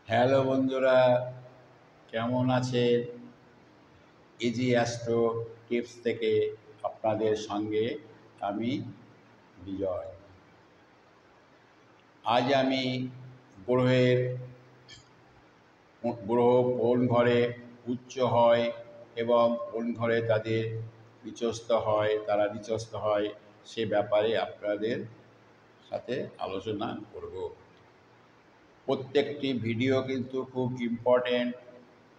Hello বন্ধুরা, কেমন আছেন? ইজি অ্যাস্ট্রো টিপস থেকে আপনাদের সঙ্গে আমি বিজয়। আজ আমি গ্রহের গ্রহ কোন ঘরে উচ্চ হয় এবং কোন ঘরে তাদের তারা নিচস্থ হয় সে ব্যাপারে আপনাদের সাথে আলোচনা করব। প্রত্যেকটি ভিডিও কিন্তু খুব ইম্পর্টেন্ট।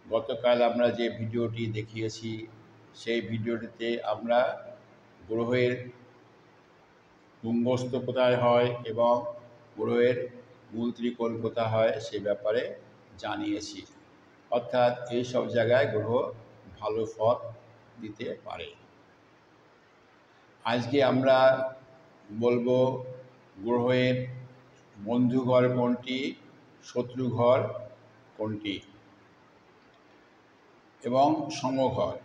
গতকাল আমরা যে ভিডিওটি দেখিয়েছি সেই ভিডিওটিতে আমরা গ্রহের তুঙ্গস্থ কোথায় হয় এবং গ্রহের মূল ত্রিকোণ কোথায় হয় সে ব্যাপারে জানিয়েছি। অর্থাৎ এই সব জায়গায় গ্রহ ভালো ফল দিতে পারে। আজকে আমরা বলবো গ্রহের বন্ধুঘর কোনটি, শত্রুঘর কোনটি এবং সমঘর।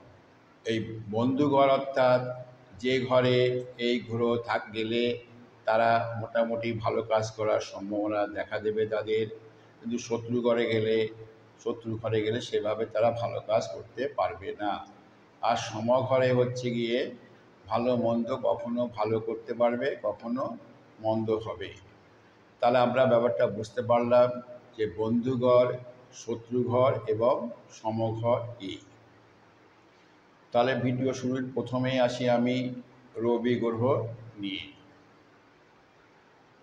এই বন্ধুঘর অর্থাৎ যে ঘরে এই গ্রহ গেলে তারা মোটামুটি ভালো কাজ করার সম্ভাবনা দেখা দেবে তাদের, কিন্তু শত্রু ঘরে গেলে সেভাবে তারা ভালো কাজ করতে পারবে না। আর সমঘরে হচ্ছে গিয়ে ভালো মন্দ কখনো ভালো করতে পারবে, কখনো মন্দ হবে। তাহলে আমরা ব্যাপারটা বুঝতে পারলাম যে বন্ধুঘর, শত্রুঘর এবং সমঘর কী। তাহলে ভিডিও শুরুর প্রথমেই আসি আমি রবি গ্রহ নিয়ে।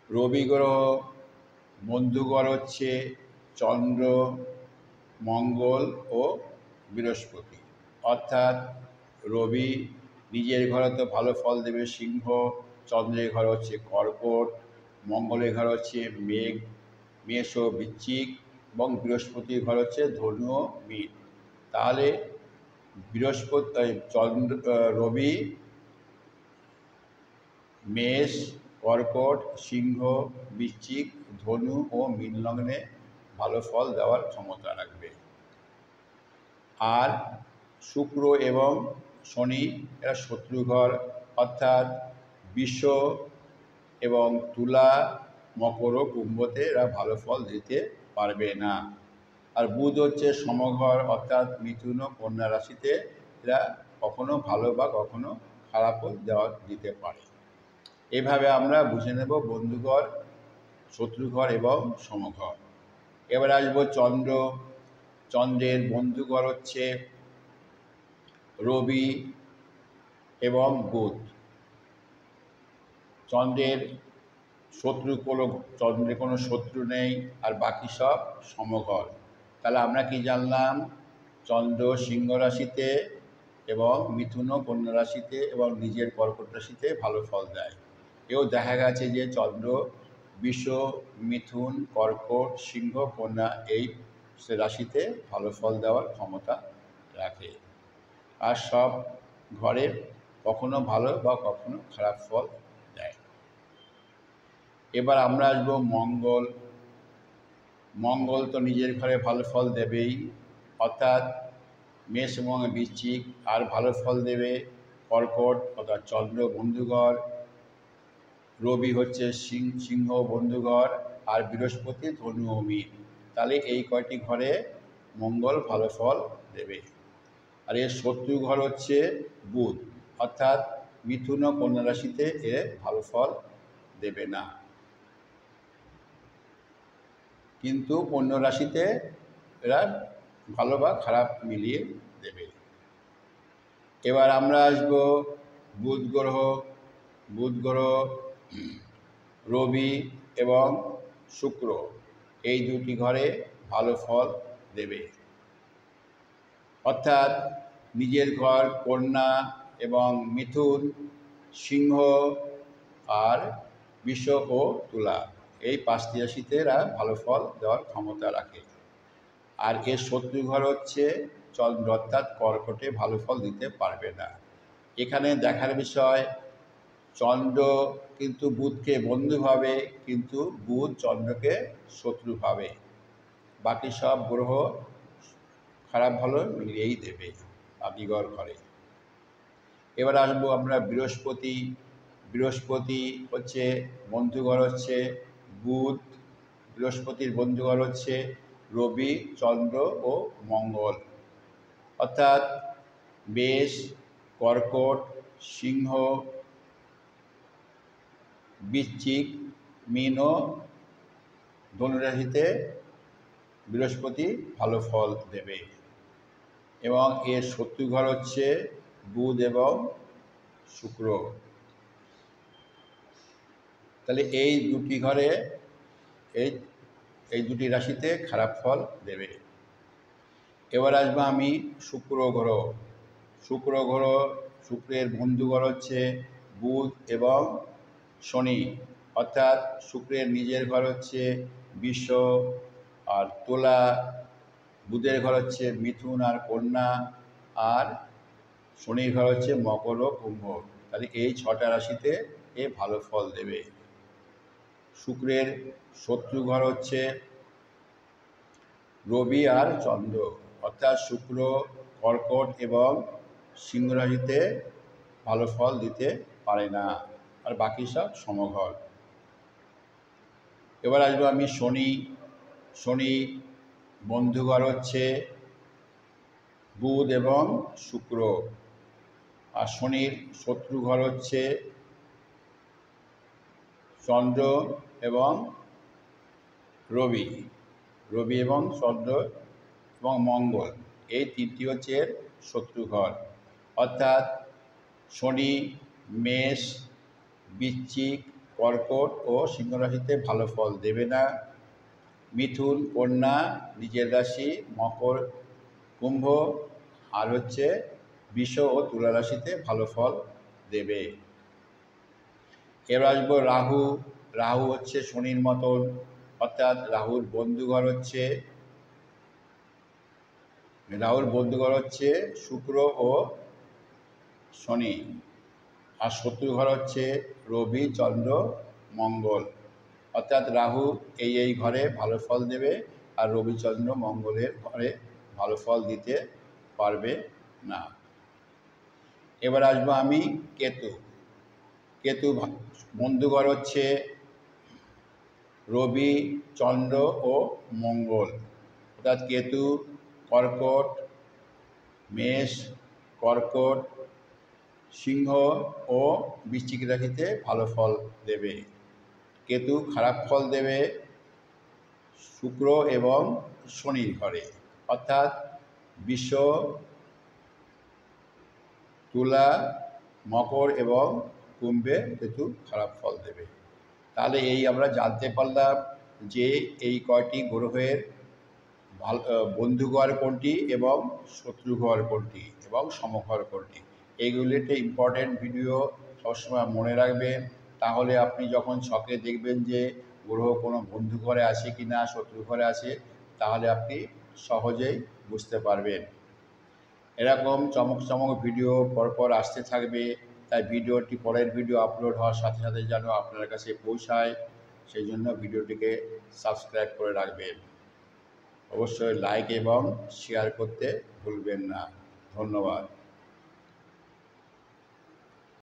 রবি গ্রহ বন্ধুঘর হচ্ছে চন্দ্র, মঙ্গল ও বৃহস্পতি। অর্থাৎ রবি নিজের ঘরে তো ভালো ফল দেবে সিংহ, চন্দ্রের ঘর হচ্ছে কর্কট, মঙ্গলের ঘর হচ্ছে মেষ ও বৃশ্চিক এবং বৃহস্পতির ঘর হচ্ছে ধনু ও মীন। তাহলে রবি মেষ, কর্কট, সিংহ, বৃশ্চিক, ধনু ও মীন লগ্নে ভালো ফল দেওয়ার ক্ষমতা রাখবে। আর শুক্র এবং শনি এরা শত্রুঘর, অর্থাৎ বৃষ এবং তুলা, মকর ও কুম্ভতে এরা ভালো ফল দিতে পারবে না। আর বুধ হচ্ছে সমঘর, অর্থাৎ মিথুন ও কন্যা রাশিতে এরা কখনো ভালো বা কখনো খারাপও দিতে পারে। এভাবে আমরা বুঝে নেব বন্ধুঘর, শত্রুঘর এবং সমঘর। এবার আসবো চন্দ্রের বন্ধুঘর হচ্ছে রবি এবং বুধ। চন্দ্রের কোনো শত্রু নেই, আর বাকি সব সমঘর। তাহলে আমরা কি জানলাম? চন্দ্র সিংহ রাশিতে এবং মিথুন ও কন্যা রাশিতে এবং নিজের কর্কট রাশিতে ভালো ফল দেয়। এও দেখা গেছে যে চন্দ্র বৃষ, মিথুন, কর্কট, সিংহ, কন্যা এই রাশিতে ভালো ফল দেওয়ার ক্ষমতা রাখে। আর সব ঘরে কখনো ভালো বা কখনো খারাপ ফল দেয়। এবার আমরা আসবো মঙ্গল তো নিজের ঘরে ভালো ফল দেবেই, অর্থাৎ মেষ এবং বৃশ্চিক। আর ভালো ফল দেবে কর্কট, অর্থাৎ চন্দ্র বন্ধুঘর, রবি হচ্ছে সিংহ বন্ধুঘর, আর বৃহস্পতি ধনু ও মীন। তাহলে এই কয়টি ঘরে মঙ্গল ভালো ফল দেবে। আর এর শত্রু ঘর হচ্ছে বুধ, অর্থাৎ মিথুন ও কন্যা রাশিতে এ ভালো ফল দেবে না, কিন্তু অন্য রাশিতে এরা ভালো বা খারাপ মিলিয়ে দেবে। এবার আমরা আসব বুধ গ্রহ রবি এবং শুক্র এই দুটি ঘরে ভালো ফল দেবে। অর্থাৎ নিজের ঘর কন্যা এবং মিথুন, সিংহ আর বৃষ ও তুলা এই 5টি রাশিতে এরা ভালো ফল দেওয়ার ক্ষমতা রাখে। আর এর শত্রু ঘর হচ্ছে চন্দ্র, অর্থাৎ কর্কটে ভালো ফল দিতে পারবে না। এখানে দেখার বিষয়, চন্দ্র কিন্তু বুধকে বন্ধু ভাবে, কিন্তু বুধ চন্দ্রকে শত্রু ভাবে। বাকি সব গ্রহ খারাপ ভালো মিলিয়েই দেবে আদিগর ঘরে। এবার আসবো আমরা বৃহস্পতি হচ্ছে বন্ধুঘর হচ্ছে বুধ, বৃহস্পতির বন্ধুঘর হচ্ছে রবি, চন্দ্র ও মঙ্গল। অর্থাৎ মেষ, কর্কট, সিংহ, বৃশ্চিক, মীন ও ধনু রাশিতে বৃহস্পতি ভালো ফল দেবে এবং এর শত্রু ঘর হচ্ছে বুধ এবং শুক্র। তাহলে এই দুটি ঘরে এই এই দুটি রাশিতে খারাপ ফল দেবে। এবার আসবো আমি শুক্র গ্রহ। শুক্রের বন্ধু ঘর হচ্ছে বুধ এবং শনি। অর্থাৎ শুক্রের নিজের ঘর হচ্ছে বৃষ আর তুলা, বুধের ঘর হচ্ছে মিথুন আর কন্যা, আর শনির ঘর হচ্ছে মকর ও কুম্ভ। তাহলে এই 6টা রাশিতে এ ভালো ফল দেবে। শুক্রের শত্রু ঘর হচ্ছে রবি আর চন্দ্র। অর্থাৎ শুক্র কর্কট এবং সিংহ রাশিতে ভালো ফল দিতে পারে না, আর বাকি সব সমঘর। এবার আসবো আমি শনি বন্ধুঘর হচ্ছে বুধ এবং শুক্র, আর শনির শত্রু ঘর হচ্ছে চন্দ্র এবং রবি এবং চন্দ্র এবং মঙ্গল। এই তিনটি হচ্ছে এর শত্রু ঘর। অর্থাৎ শনি মেষ, বৃশ্চিক, কর্কট ও সিংহ রাশিতে ভালো ফল দেবে না। মিথুন, কন্যা নিজের রাশি, মকর, কুম্ভ আর হচ্ছে বৃষ ও তুলা রাশিতে ভালো ফল দেবে। এবার আসবো রাহু হচ্ছে শনির মতন। অর্থাৎ রাহুর বন্ধুঘর হচ্ছে শুক্র ও শনি, আর শত্রু ঘর হচ্ছে রবি, চন্দ্র, মঙ্গল। অর্থাৎ রাহু এই ঘরে ভালো ফল দেবে, আর রবি, চন্দ্র, মঙ্গলের ঘরে ভালো ফল দিতে পারবে না। এবার আসবো আমি কেতু বন্ধুঘর হচ্ছে রবি, চন্দ্র ও মঙ্গল। অর্থাৎ কেতু কর্কট, মেষ, কর্কট, সিংহ ও বৃশ্চিক রাশিতে ভালো ফল দেবে। কেতু খারাপ ফল দেবে শুক্র এবং শনির ঘরে। অর্থাৎ বৃষ, তুলা, মকর এবং কুম্ভে কেতু খারাপ ফল দেবে। তাহলে এই আমরা জানতে পারলাম যে এই কয়টি গ্রহের ভালো বন্ধুঘর কোনটি এবং শত্রুঘর কোনটি এবং সমঘর কোনটি। এইগুলি একটা ইম্পর্টেন্ট ভিডিও, সবসময় মনে রাখবেন। তাহলে আপনি যখন ছকে দেখবেন যে গ্রহ কোনো বন্ধু ঘরে আছে কি না, শত্রু ঘরে আছে, তাহলে আপনি সহজেই বুঝতে পারবেন। এরকম চমক চমক ভিডিও পরপর আসতে থাকবে, তাই পরের ভিডিও আপলোড হওয়ার সাথে সাথে যেন আপনার কাছে পৌঁছায়, সেই জন্য ভিডিওটিকে সাবস্ক্রাইব করে রাখবেন। অবশ্যই লাইক এবং শেয়ার করতে ভুলবেন না। ধন্যবাদ।